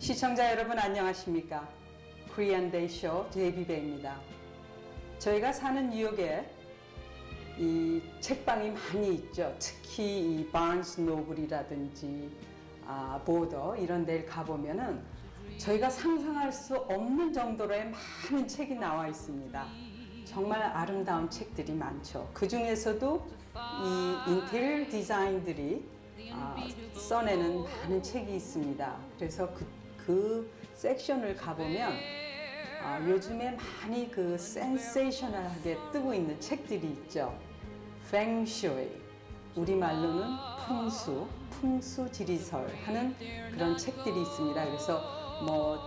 시청자 여러분 안녕하십니까? 코리안 데이쇼 제이비베입니다. 저희가 사는 뉴욕에 이 책방이 많이 있죠. 특히 이 바언스 노블이라든지 보더 이런 데를 가보면은 저희가 상상할 수 없는 정도로의 많은 책이 나와 있습니다. 정말 아름다운 책들이 많죠. 그 중에서도 이 인테리어 디자인들이 써내는 많은 책이 있습니다. 그래서 그 섹션을 가보면 요즘에 많이 그 센세이셔널하게 뜨고 있는 책들이 있죠. 팽슈이, 우리말로는 풍수지리설 하는 그런 책들이 있습니다. 그래서 뭐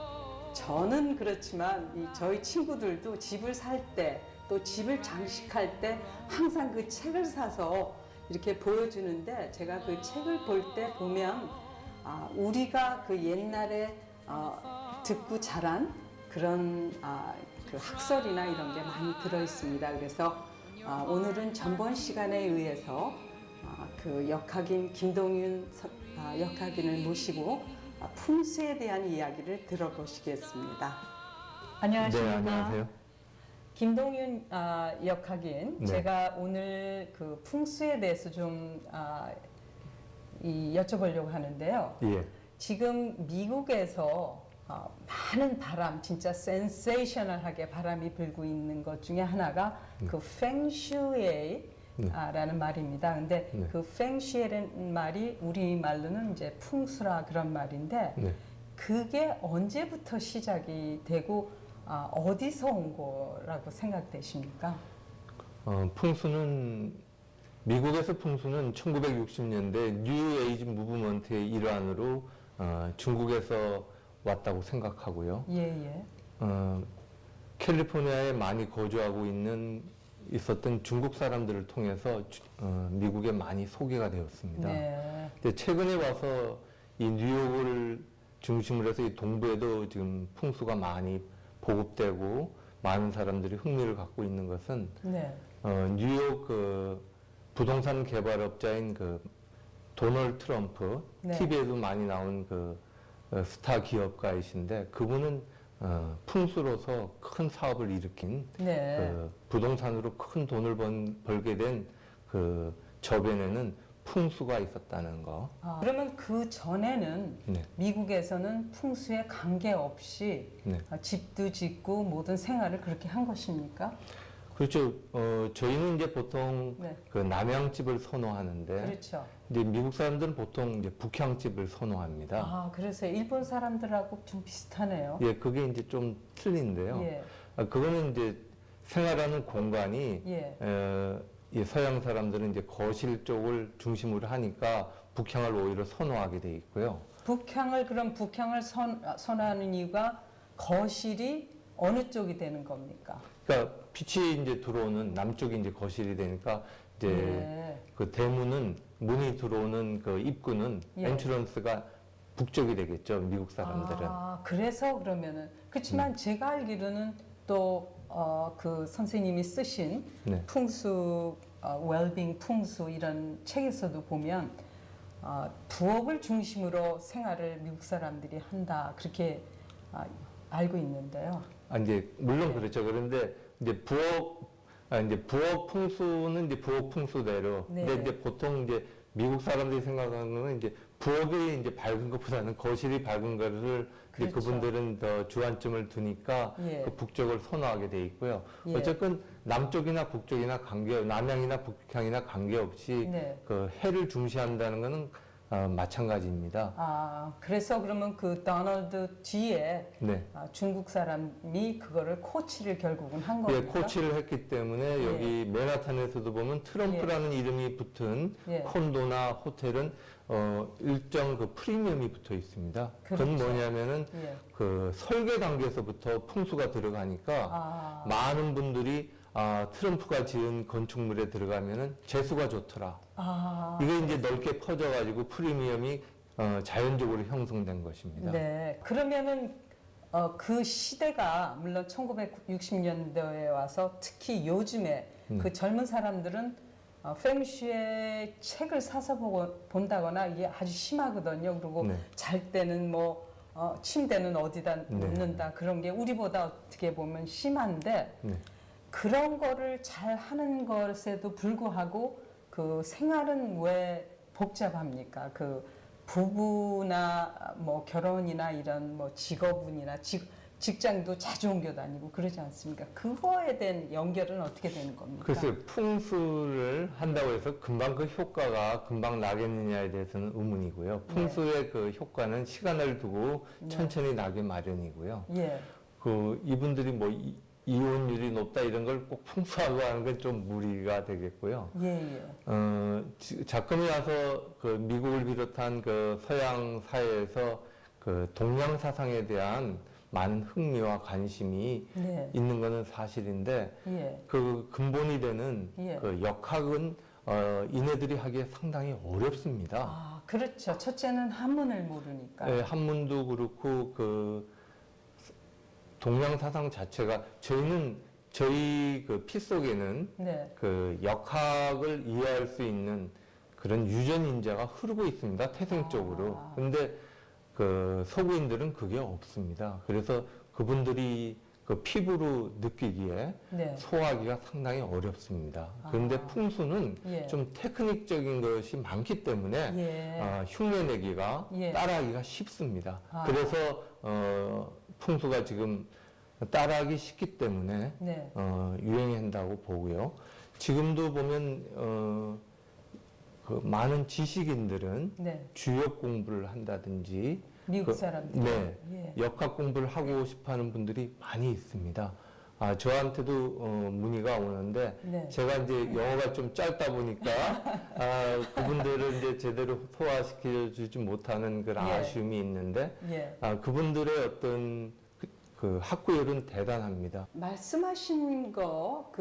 저는 그렇지만 저희 친구들도 집을 살 때 또 집을 장식할 때 항상 그 책을 사서 이렇게 보여주는데, 제가 그 책을 볼 때 보면 우리가 그 옛날에 듣고 자란 그런 그 학설이나 이런 게 많이 들어 있습니다. 그래서 오늘은 전번 시간에 의해서 그 역학인 김동윤 역학인을 모시고 풍수에 대한 이야기를 들어보시겠습니다. 안녕하십니까? 네, 안녕하세요. 김동윤 역학인, 네. 제가 오늘 그 풍수에 대해서 좀 여쭤보려고 하는데요. 예. 지금 미국에서 많은 바람, 진짜 센세이셔널하게 바람이 불고 있는 것 중에 하나가 그 팽슈이라는 말입니다. 근데 네. 그 팽슈이라는 말이 우리말로는 이제 풍수라 그런 말인데, 네. 그게 언제부터 시작이 되고 어디서 온 거라고 생각되십니까? 미국에서 풍수는 1960년대 뉴 에이지 무브먼트의 일환으로 중국에서 왔다고 생각하고요. 예. 캘리포니아에 많이 거주하고 있었던 중국 사람들을 통해서 미국에 많이 소개가 되었습니다. 네. 근데 최근에 와서 이 뉴욕을 중심으로 해서 이 동부에도 지금 풍수가 많이 보급되고 많은 사람들이 흥미를 갖고 있는 것은 네. 뉴욕 그 부동산 개발업자인 그 도널드 트럼프, 네. TV에도 많이 나온 그 스타 기업가이신데, 그분은 풍수로서 큰 사업을 일으킨 네. 그 부동산으로 큰 돈을 벌게 된 그 저변에는 풍수가 있었다는 거. 그러면 그 전에는 네. 미국에서는 풍수에 관계없이 네. 집도 짓고 모든 생활을 그렇게 한 것입니까? 그렇죠. 저희는 이제 보통 네. 그 남향집을 선호하는데, 그렇죠. 이제 미국 사람들은 보통 이제 북향집을 선호합니다. 그래서 일본 사람들하고 좀 비슷하네요. 예, 그게 이제 좀 틀린데요. 예. 그거는 이제 생활하는 공간이, 예. 서양 사람들은 이제 거실 쪽을 중심으로 하니까 북향을 오히려 선호하게 돼 있고요. 북향을 선호하는 이유가 거실이 어느 쪽이 되는 겁니까? 그러니까 빛이 이제 들어오는 남쪽이 이제 거실이 되니까 이제 예. 그 대문은, 문이 들어오는 그 입구는 예. 엔트런스가 북쪽이 되겠죠, 미국 사람들은. 그래서 그러면은, 그렇지만 제가 알기로는 또 그 선생님이 쓰신 네. 풍수, 웰빙 풍수 이런 책에서도 보면 부엌을 중심으로 생활을 미국 사람들이 한다, 그렇게 알고 있는데요. 이제 물론 그렇죠. 그런데 이제 부엌 풍수는 이제 부엌 풍수대로. 네. 근데 이제 보통 이제 미국 사람들이 생각하는 건 이제 부엌이 이제 밝은 것보다는 거실이 밝은 것을 이제 그렇죠. 그분들은 더 주안점을 두니까 예. 그 북쪽을 선호하게 돼 있고요. 예. 어쨌든 남쪽이나 북쪽이나 남향이나 북향이나 관계없이 네. 그 해를 중시한다는 것은 마찬가지입니다. 그래서 그러면 그 도널드 뒤에 네. 중국 사람이 그거를 코치를 결국은 한 예, 겁니까? 코치를 했기 때문에 여기 맨하탄에서도 보면 트럼프라는 이름이 붙은 콘도나 호텔은 일정 그 프리미엄이 붙어 있습니다. 그건 그렇죠. 뭐냐면은 그 설계 단계에서부터 풍수가 들어가니까 많은 분들이 트럼프가 지은 건축물에 들어가면은 재수가 좋더라. 이게 이제 넓게 퍼져가지고 프리미엄이 자연적으로 형성된 것입니다. 네. 그러면은 그 시대가 물론 1960년대에 와서 특히 요즘에 그 젊은 사람들은 팽슈의 책을 사서 본다거나 이게 아주 심하거든요. 그리고 네. 잘 때는 뭐 침대는 어디다 놓는다 그런 게 우리보다 어떻게 보면 심한데 네. 그런 거를 잘 하는 것에도 불구하고 그 생활은 왜 복잡합니까? 그 부부나 뭐 결혼이나 이런 뭐 직업운이나 직장도 자주 옮겨 다니고 그러지 않습니까? 그거에 대한 연결은 어떻게 되는 겁니까? 글쎄요, 풍수를 한다고 해서 금방 그 효과가 금방 나겠느냐에 대해서는 의문이고요. 풍수의 그 효과는 시간을 두고 천천히 나기 마련이고요. 예. 그 이분들이 뭐 이혼율이 높다 이런 걸 꼭 풍수하고 하는 건 좀 무리가 되겠고요. 예. 작금이 와서 그 미국을 비롯한 그 서양 사회에서 그 동양 사상에 대한 많은 흥미와 관심이 있는 것은 사실인데 그 근본이 되는 그 역학은 이네들이 하기에 상당히 어렵습니다. 아, 그렇죠. 첫째는 한문을 모르니까. 네, 한문도 그렇고 그 동양 사상 자체가 저희 그 피 속에는 그 역학을 이해할 수 있는 그런 유전 인자가 흐르고 있습니다. 태생적으로. 근데 그 서구인들은 그게 없습니다. 그래서 그분들이 그 피부로 느끼기에 소화하기가 상당히 어렵습니다. 그런데 풍수는 좀 테크닉적인 것이 많기 때문에 흉내내기가 따라하기가 쉽습니다. 그래서 풍수가 지금 따라하기 쉽기 때문에 유행한다고 보고요. 지금도 보면 그 많은 지식인들은 주역 공부를 한다든지 미국 사람들 역학 공부를 하고 싶어하는 분들이 많이 있습니다. 저한테도 문의가 오는데 제가 이제 영어가 좀 짧다 보니까 그분들을 이제 제대로 소화시켜주지 못하는 그런 아쉬움이 있는데 그분들의 어떤 그 학구열은 대단합니다. 말씀하신 거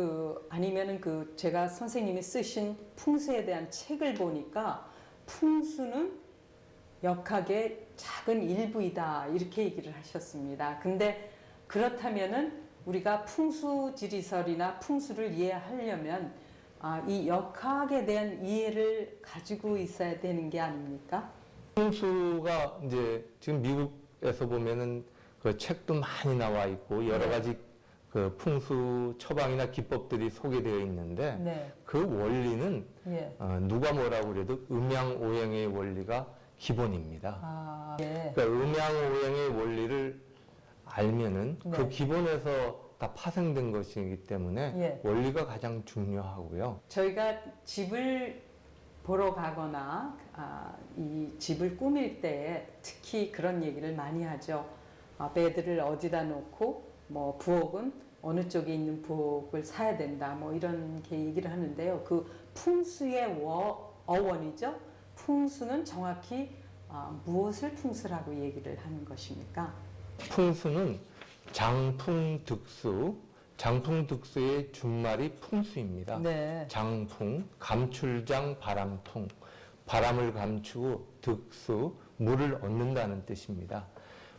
아니면은 제가 선생님이 쓰신 풍수에 대한 책을 보니까 풍수는 역학의 작은 일부이다 이렇게 얘기를 하셨습니다. 근데 그렇다면은 우리가 풍수지리설이나 풍수를 이해하려면 이 역학에 대한 이해를 가지고 있어야 되는 게 아닙니까? 풍수가 이제 지금 미국에서 보면은 그 책도 많이 나와 있고 여러 가지 그 풍수 처방이나 기법들이 소개되어 있는데 그 원리는 누가 뭐라고 그래도 음양오행의 원리가 기본입니다. 그러니까 음양오행의 원리를 알면은 그 기본에서 다 파생된 것이기 때문에 원리가 가장 중요하고요. 저희가 집을 보러 가거나 이 집을 꾸밀 때 특히 그런 얘기를 많이 하죠. 베드를 어디다 놓고 뭐 부엌은 어느 쪽에 있는 부엌을 사야 된다 뭐 이런 얘기를 하는데요. 그 풍수의 어원이죠. 풍수는 정확히 무엇을 풍수라고 얘기를 하는 것입니까? 풍수는 장풍득수, 장풍득수의 준말이 풍수입니다. 장풍, 감출장 바람풍, 바람을 감추고 득수, 물을 얻는다는 뜻입니다.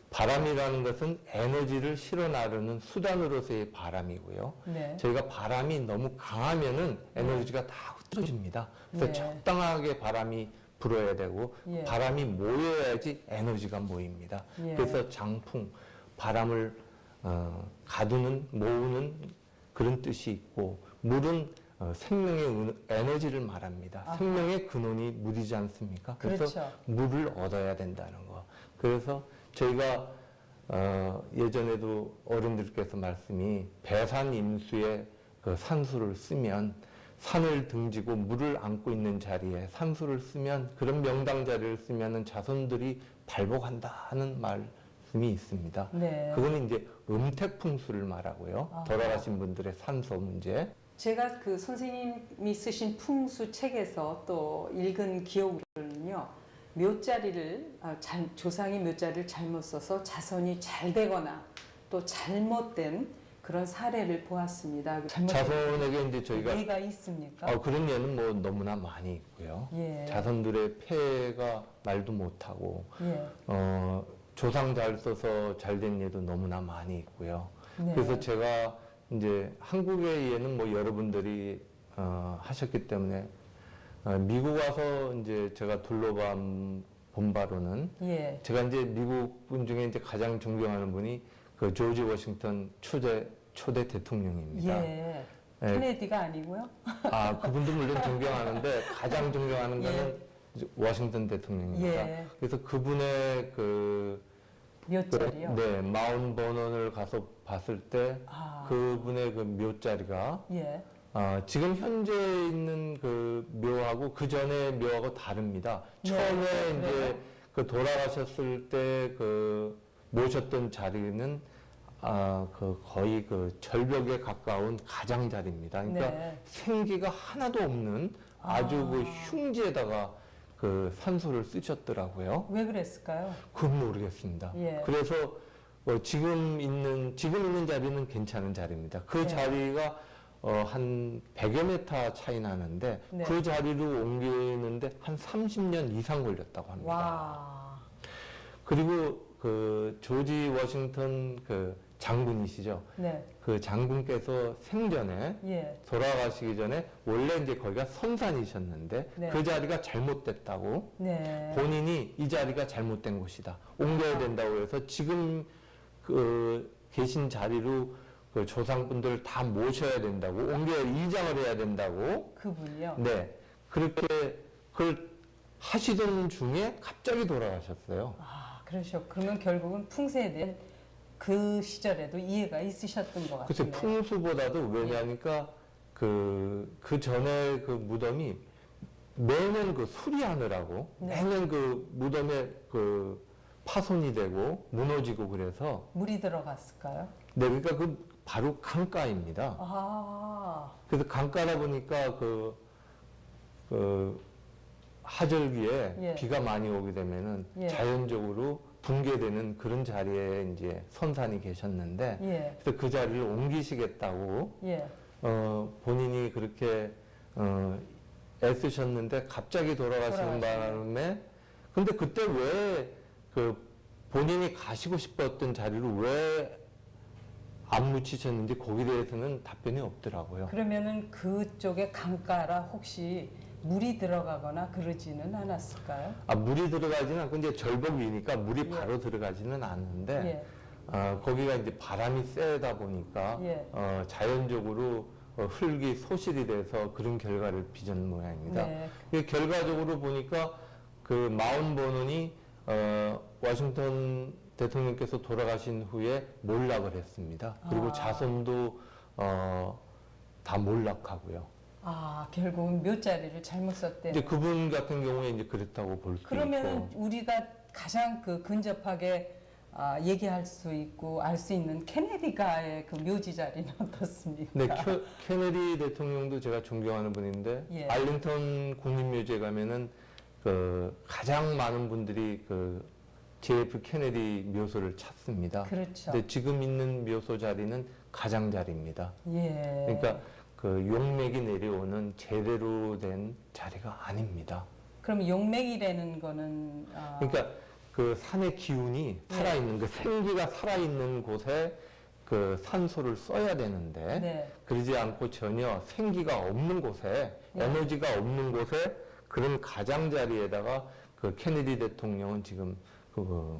바람이라는 것은 에너지를 실어 나르는 수단으로서의 바람이고요. 저희가 바람이 너무 강하면은 에너지가 다 흩어집니다. 그래서 적당하게 바람이 불어야 되고 바람이 모여야지 에너지가 모입니다. 그래서 장풍, 바람을 가두는, 모으는 그런 뜻이 있고 물은 생명의 에너지를 말합니다. 생명의 근원이 물이지 않습니까? 그래서 물을 얻어야 된다는 거. 그래서 저희가 예전에도 어른들께서 말씀이 배산임수에 그 산수를 쓰면 산을 등지고 물을 안고 있는 자리에 산수를 쓰면 그런 명당 자리를 쓰면은 자손들이 발복한다는 말씀이 있습니다. 그거는 이제 음택풍수를 말하고요. 돌아가신 분들의 산소 문제. 제가 그 선생님이 쓰신 풍수 책에서 또 읽은 기억으로는요. 묘자리를 조상이 묘자리를 잘못 써서 자손이 잘 되거나 또 잘못된 그런 사례를 보았습니다. 자손에게 이제 저희가 예가 있습니까? 그런 예는 뭐 너무나 많이 있고요. 자손들의 폐가 말도 못하고 조상 잘 써서 잘 된 예도 너무나 많이 있고요. 그래서 제가 이제 한국의 예는 뭐 여러분들이 하셨기 때문에 미국 와서 이제 제가 둘러본 본바로는 예. 제가 이제 미국 분 중에 이제 가장 존경하는 분이 그 조지 워싱턴 초대 대통령입니다. 예. 예. 케네디가 아니고요. 아, 그분도 물론 존경하는데 가장 존경하는 거는 워싱턴 대통령입니다. 예. 그래서 그분의 몇 자리요? 네, 마운 버넌을 가서 봤을 때 그분의 그 묘자리가 예. 지금 현재 있는 그 묘하고 그 전에 묘하고 다릅니다. 네. 처음에 네. 이제 그 돌아가셨을 때 그 모셨던 자리는 그 거의 그 절벽에 가까운 가장자리입니다. 그러니까 네. 생기가 하나도 없는 아주 그 흉지에다가 그 산소를 쓰셨더라고요. 왜 그랬을까요? 그건 모르겠습니다. 예. 그래서 지금 있는 자리는 괜찮은 자리입니다. 그 네. 자리가 한 100여 미터 차이 나는데 네. 그 자리로 옮기는데 한 30년 이상 걸렸다고 합니다. 와. 그리고 그 조지 워싱턴 그 장군이시죠. 네. 그 장군께서 생전에 예. 돌아가시기 전에 원래 이제 거기가 선산이셨는데 네. 그 자리가 잘못됐다고 네. 본인이 이 자리가 잘못된 곳이다. 옮겨야 된다고 해서 지금 그 계신 자리로 그 조상분들 다 모셔야 된다고 이장을 해야 된다고. 그분이요? 네. 그렇게 그걸 하시던 중에 갑자기 돌아가셨어요. 그러셔. 그러면 결국은 풍세에 대한 그 시절에도 이해가 있으셨던 것 글쎄, 같아요. 풍수보다도 왜냐하니까 그 전에 그 무덤이 매년 그 수리하느라고 네. 매년 그 무덤에 그 파손이 되고 무너지고 그래서 물이 들어갔을까요? 네, 그러니까 그 바로 강가입니다. 그래서 강가다 보니까 그 하절기에 예. 비가 많이 오게 되면은 예. 자연적으로 붕괴되는 그런 자리에 이제 선산이 계셨는데 예. 그래서 그 자리를 옮기시겠다고 예. 본인이 그렇게 애쓰셨는데 갑자기 돌아가시는 바람에 근데 그때 왜 그 본인이 가시고 싶었던 자리를 왜 안 묻히셨는지 거기에 대해서는 답변이 없더라고요. 그러면은 그쪽에 강가라 혹시 물이 들어가거나 그러지는 않았을까요? 물이 들어가지는 않고 이제 절벽 위니까 물이 예. 바로 들어가지는 않는데 예. 거기가 이제 바람이 세다 보니까 예. 자연적으로 흙이 소실이 돼서 그런 결과를 빚은 모양입니다. 네. 결과적으로 보니까 그 마운 버논이 워싱턴 대통령께서 돌아가신 후에 몰락을 했습니다. 그리고 자손도 다 몰락하고요. 결국은 묘자리를 잘못 썼대요. 이제 그분 같은 경우에 이제 그랬다고 볼 수 있고. 그러면은 우리가 가장 그 근접하게 얘기할 수 있고 알 수 있는 케네디가의 그 묘지 자리는 어떻습니까? 네, 케네디 대통령도 제가 존경하는 분인데 예. 알링턴 국립묘지에 가면은 그 가장 많은 분들이 그 JF 케네디 묘소를 찾습니다. 그렇죠. 근데 지금 있는 묘소 자리는 가장자리입니다. 예. 그러니까 그 용맥이 내려오는 제대로 된 자리가 아닙니다. 그럼 용맥이라는 거는 그러니까 그 산의 기운이 살아있는 그 생기가 살아있는 곳에 그 산소를 써야 되는데 네. 그러지 않고 전혀 생기가 없는 곳에 에너지가 없는 곳에 그런 가장자리에다가 그 케네디 대통령은 지금 그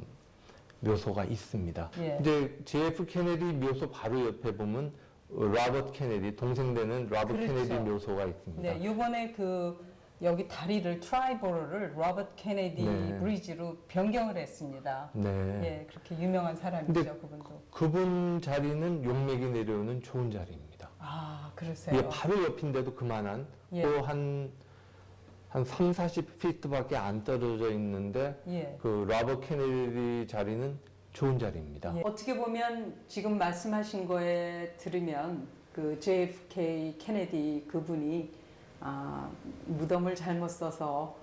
묘소가 있습니다. 예. 이제 JF 케네디 묘소 바로 옆에 보면 로버트 케네디 동생 되는 로버트 그렇죠. 케네디 묘소가 있습니다. 네, 요번에 여기 다리를 트라이보로를 로버트 케네디 네. 브리지로 변경을 했습니다. 네. 예, 그렇게 유명한 사람이죠, 근데 그분도. 그분 자리는 용맥이 내려오는 좋은 자리입니다. 그러세요. 예, 바로 옆인데도 그만한 예. 또 한 3, 40피트밖에 안 떨어져 있는데 예. 그 로버트 케네디 자리는 좋은 자리입니다. 예. 어떻게 보면 지금 말씀하신 거에 들으면 그 JFK 케네디 그분이 무덤을 잘못 써서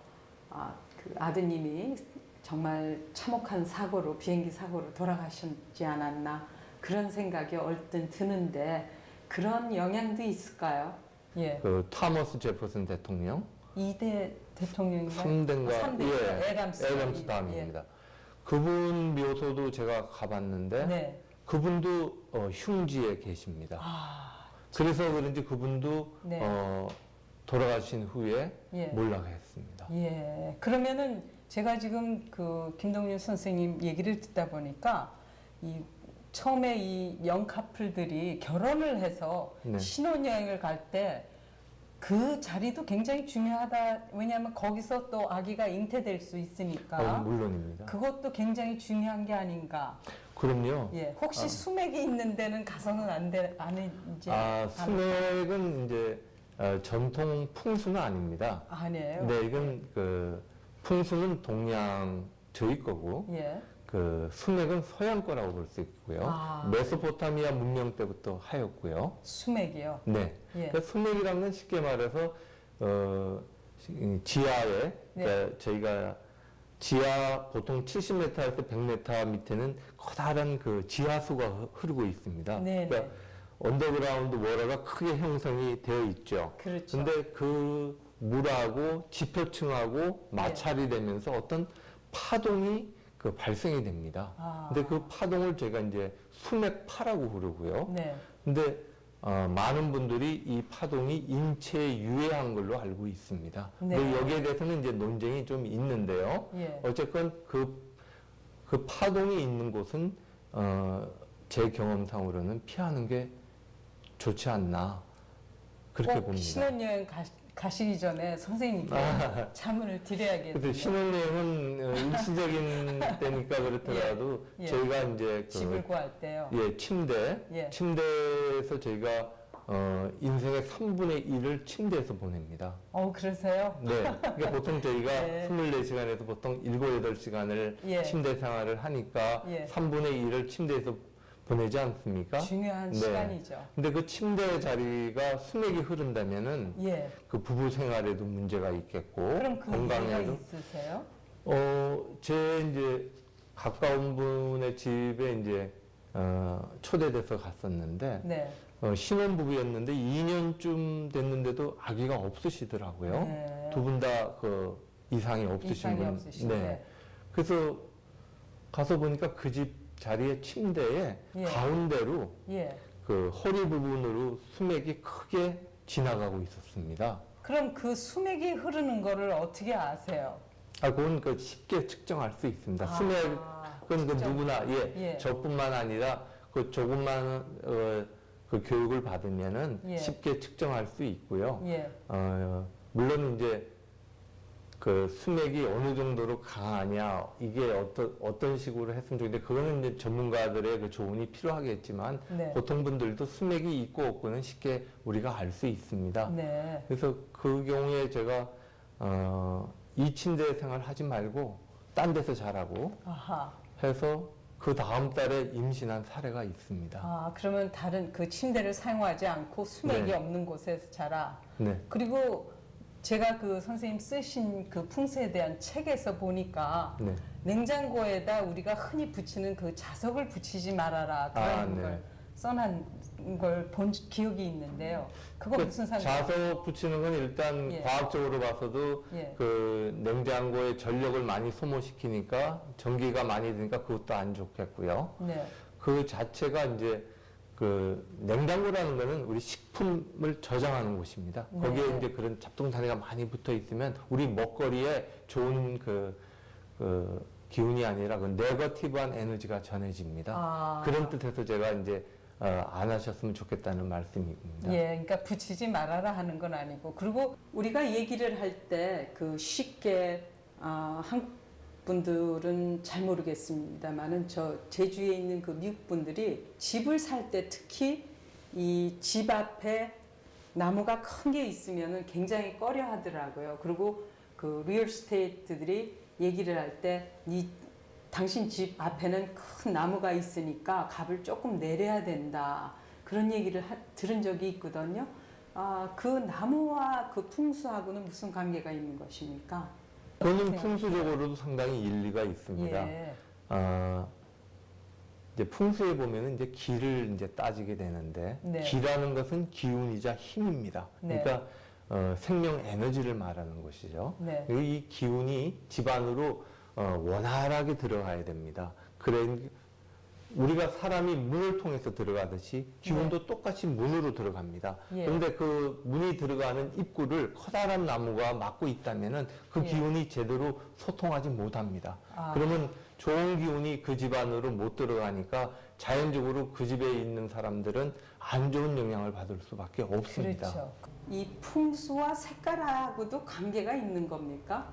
그 아드님이 정말 참혹한 사고로 비행기 사고로 돌아가셨지 않았나 그런 생각이 얼뜬 드는데 그런 영향도 있을까요? 예. 그 토머스 제퍼슨 대통령 2대 대통령인가요? 3대인가 3대 예, 애담스 다음입니다. 그분 묘소도 제가 가봤는데 네. 그분도 흉지에 계십니다. 그래서 그런지 그분도 네. 돌아가신 후에 예. 몰락했습니다. 예. 그러면은 제가 지금 그 김동률 선생님 얘기를 듣다 보니까 처음에 이 영카플들이 결혼을 해서 네. 신혼여행을 갈 때 그 자리도 굉장히 중요하다. 왜냐하면 거기서 또 아기가 잉태될 수 있으니까. 물론입니다. 그것도 굉장히 중요한 게 아닌가. 그럼요. 예, 혹시 수맥이 있는 데는 가서는 아니지? 수맥은 이제 전통 풍수는 아닙니다. 아니에요. 네, 이건 그 풍수는 동양 저희 거고, 예. 그 수맥은 서양 거라고 볼 수 있고요. 메소포타미아 문명 때부터 하였고요. 수맥이요? 네. 예. 그러니까 수맥이라는 건 쉽게 말해서 지하에 네. 그러니까 저희가 지하 보통 70m에서 100m 밑에는 커다란 그 지하수가 흐르고 있습니다. 네, 그러니까 언더그라운드 워러가 크게 형성이 되어 있죠. 그렇죠. 근데 그 물하고 지표층하고 마찰이 되면서 어떤 파동이 그 발생이 됩니다. 근데 그 파동을 제가 이제 수맥파라고 부르고요. 네. 근데 많은 분들이 이 파동이 인체에 유해한 걸로 알고 있습니다. 네. 근데 여기에 대해서는 이제 논쟁이 좀 있는데요. 예. 어쨌건 그 파동이 있는 곳은 제 경험상으로는 피하는 게 좋지 않나 그렇게 꼭 봅니다. 신혼여행 가시기 전에 선생님께 자문을 드려야겠네요. 그래서 신혼여행은 일시적인 때니까 그렇더라도 예. 저희가 이제 집을 구할 때요. 예, 침대에서 저희가 인생의 3분의 1을 침대에서 보냅니다. 그러세요? 네. 그러니까 보통 저희가 네. 24시간에서 보통 7, 8시간을 예. 침대 생활을 하니까 예. 3분의 1을 침대에서 보내지 않습니까? 중요한 네. 시간이죠. 근데 그 침대 자리가 수맥이 흐른다면은 예. 그 부부 생활에도 문제가 있겠고 그럼 그 이유가 건강에도 있으세요? 제 이제 가까운 분의 집에 이제 초대돼서 갔었는데 네. 신혼부부였는데 2년쯤 됐는데도 아기가 없으시더라고요. 네. 두 분 다 그 이상이 없으신 이상이 분. 없으신데. 네. 그래서 가서 보니까 그 집 자리에 침대에 예. 가운데로 예. 그 허리 부분으로 수맥이 크게 지나가고 있었습니다. 그럼 그 수맥이 흐르는 거를 어떻게 아세요? 그건 그 쉽게 측정할 수 있습니다. 수맥은 그 측정. 누구나, 예. 저뿐만 아니라 그 조금만 그 교육을 받으면은 예. 쉽게 측정할 수 있고요. 예. 물론 이제 그 수맥이 어느 정도로 강하냐, 이게 어떤 식으로 했으면 좋겠는데, 그거는 이제 전문가들의 그 조언이 필요하겠지만, 네. 보통 분들도 수맥이 있고 없고는 쉽게 우리가 알 수 있습니다. 네. 그래서 그 경우에 제가, 이 침대 생활 하지 말고, 딴 데서 자라고 아하. 해서 그 다음 달에 임신한 사례가 있습니다. 그러면 다른 그 침대를 사용하지 않고 수맥이 네. 없는 곳에서 자라. 네. 그리고 제가 그 선생님 쓰신 그 풍수에 대한 책에서 보니까 네. 냉장고에다 우리가 흔히 붙이는 그 자석을 붙이지 말아라 그런 네. 걸 써놓은 걸 본 기억이 있는데요. 그거 무슨 상관? 자석 붙이는 건 일단 예. 과학적으로 봐서도 예. 그 냉장고에 전력을 많이 소모시키니까 전기가 많이 드니까 그것도 안 좋겠고요. 네. 그 자체가 이제 그 냉장고라는 거는 우리 식품을 저장하는 곳입니다. 네. 거기에 이제 그런 잡동사니가 많이 붙어 있으면 우리 먹거리에 좋은 그 기운이 아니라 그 네거티브한 에너지가 전해집니다. 그런 뜻에서 제가 이제 안 하셨으면 좋겠다는 말씀입니다. 예, 그러니까 붙이지 말아라 하는 건 아니고, 그리고 우리가 얘기를 할 때 그 쉽게 한국 분들은 잘 모르겠습니다만은 저 제주에 있는 그 미국 분들이 집을 살 때 특히 이 집 앞에 나무가 큰 게 있으면은 굉장히 꺼려 하더라고요. 그리고 그 리얼스테이트들이 얘기를 할 때 당신 집 앞에는 큰 나무가 있으니까 값을 조금 내려야 된다. 그런 얘기를 들은 적이 있거든요. 그 나무와 그 풍수하고는 무슨 관계가 있는 것입니까? 그거는 풍수적으로도 상당히 일리가 있습니다. 예. 이제 풍수에 보면은 이제 기를 이제 따지게 되는데, 네. 기라는 것은 기운이자 힘입니다. 네. 그러니까 생명 에너지를 말하는 것이죠. 네. 그리고 이 기운이 집 안으로 원활하게 들어가야 됩니다. 우리가 사람이 문을 통해서 들어가듯이 기운도 똑같이 문으로 들어갑니다. 예. 그런데 그 문이 들어가는 입구를 커다란 나무가 막고 있다면은 그 예. 기운이 제대로 소통하지 못합니다. 아. 그러면 좋은 기운이 그 집 안으로 못 들어가니까 자연적으로 그 집에 있는 사람들은 안 좋은 영향을 받을 수밖에 없습니다. 그렇죠. 이 풍수와 색깔하고도 관계가 있는 겁니까?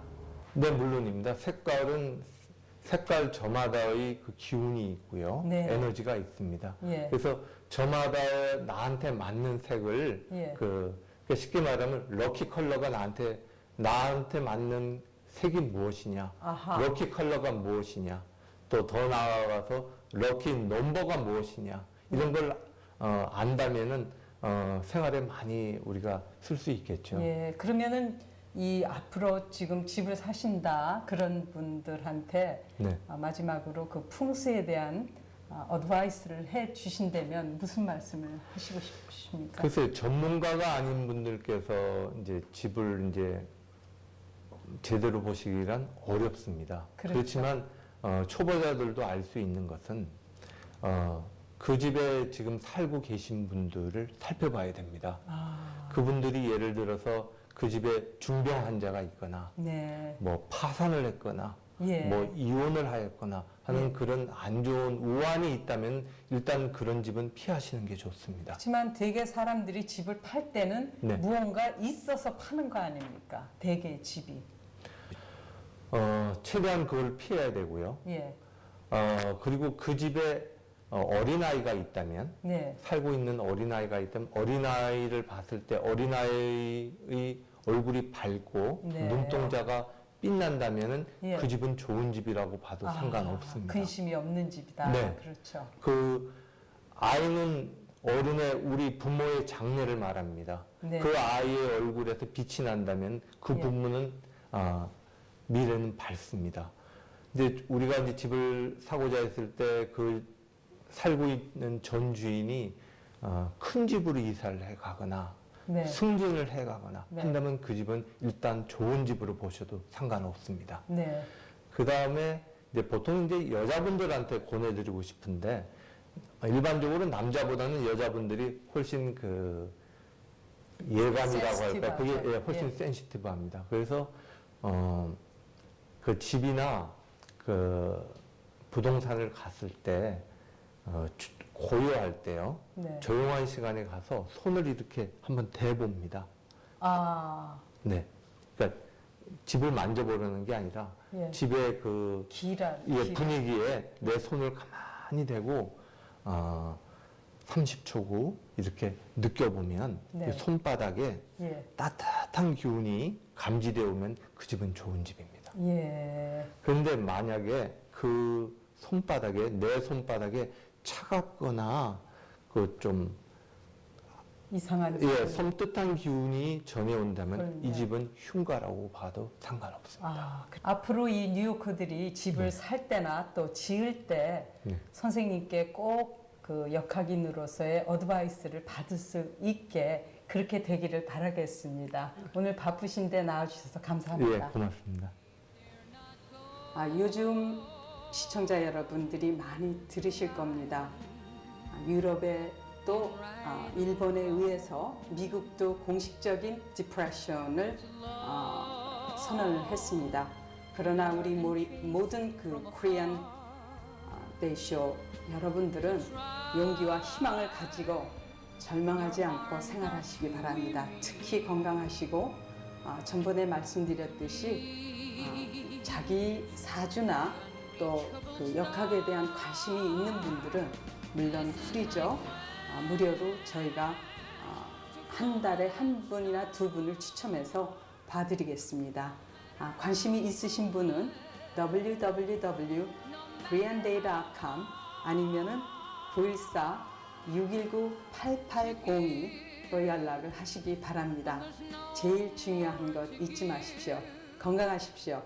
네, 물론입니다. 색깔 저마다의 그 기운이 있고요. 네. 에너지가 있습니다. 예. 그래서 저마다 나한테 맞는 색을 예. 그러니까 쉽게 말하면 럭키 컬러가 나한테 맞는 색이 무엇이냐, 아하. 럭키 컬러가 무엇이냐, 또 더 나아가서 럭키 넘버가 무엇이냐 이런 걸 안다면은 생활에 많이 우리가 쓸 수 있겠죠. 예, 그러면은 이 앞으로 지금 집을 사신다 그런 분들한테 네. 마지막으로 그 풍수에 대한 어드바이스를 해 주신다면 무슨 말씀을 하시고 싶으십니까? 글쎄 전문가가 아닌 분들께서 이제 집을 이제 제대로 보시기란 어렵습니다. 그렇죠. 그렇지만 초보자들도 알 수 있는 것은 그 집에 지금 살고 계신 분들을 살펴봐야 됩니다. 그분들이 예를 들어서 그 집에 중병 환자가 있거나 네. 뭐 파산을 했거나 예. 뭐 이혼을 하였거나 하는 예. 그런 안 좋은 우환이 있다면 일단 그런 집은 피하시는 게 좋습니다. 그렇지만 대개 사람들이 집을 팔 때는 네. 무언가 있어서 파는 거 아닙니까? 대개 집이. 최대한 그걸 피해야 되고요. 예. 그리고 그 집에 어린아이가 있다면, 네. 살고 있는 어린아이가 있다면, 어린아이를 봤을 때 어린아이의 얼굴이 밝고 네. 눈동자가 빛난다면은 예. 그 집은 좋은 집이라고 봐도 상관없습니다. 근심이 없는 집이다. 네. 그렇죠. 그 아이는 어른의 우리 부모의 장래를 말합니다. 네. 그 아이의 얼굴에서 빛이 난다면 그 예. 부모는 미래는 밝습니다. 이제 우리가 이제 집을 사고자 했을 때 그 살고 있는 전 주인이 큰 집으로 이사를 해 가거나 네. 승진을 해 가거나 네. 한다면 그 집은 일단 좋은 집으로 보셔도 상관없습니다. 네. 그 다음에 이제 보통 이제 여자분들한테 권해드리고 싶은데 일반적으로 남자보다는 여자분들이 훨씬 그 예감이라고 할까 그게 센시티브하죠. 훨씬 예. 센시티브합니다. 그래서 그 집이나 그 부동산을 갔을 때 고요할 때요. 네. 조용한 시간에 가서 손을 이렇게 한번 대봅니다. 아, 네. 그러니까 집을 만져보려는 게 아니라 예. 집의 그 기란. 분위기에 내 손을 가만히 대고 30초 후 이렇게 느껴보면 네. 이 손바닥에 예. 따뜻한 기운이 감지되어 오면 그 집은 좋은 집입니다. 예. 그런데 만약에 그 손바닥에 내 손바닥에 차갑거나 그 좀 이상한. 섬뜩한 기운이 전해온다면 그럼요. 이 집은 흉가라고 봐도 상관없습니다. 앞으로 이 뉴요커들이 집을 살 때나 또 지을 때 네. 선생님께 꼭 그 역학인으로서의 어드바이스를 받을 수 있게 그렇게 되기를 바라겠습니다. 오늘 바쁘신데 나와주셔서 감사합니다. 예, 고맙습니다. 요즘 시청자 여러분들이 많이 들으실 겁니다. 유럽에 또 일본에 의해서 미국도 공식적인 디프레션을 선언을 했습니다. 그러나 우리 모든 그 코리안 베이쇼 여러분들은 용기와 희망을 가지고 절망하지 않고 생활하시기 바랍니다. 특히 건강하시고 전번에 말씀드렸듯이 자기 사주나 또 그 역학에 대한 관심이 있는 분들은 물론 프리죠. 무료로 저희가 한 달에 한 분이나 두 분을 추첨해서 봐드리겠습니다. 관심이 있으신 분은 www.koreanday.com 아니면은 914-619-8802로 연락을 하시기 바랍니다. 제일 중요한 것 잊지 마십시오. 건강하십시오.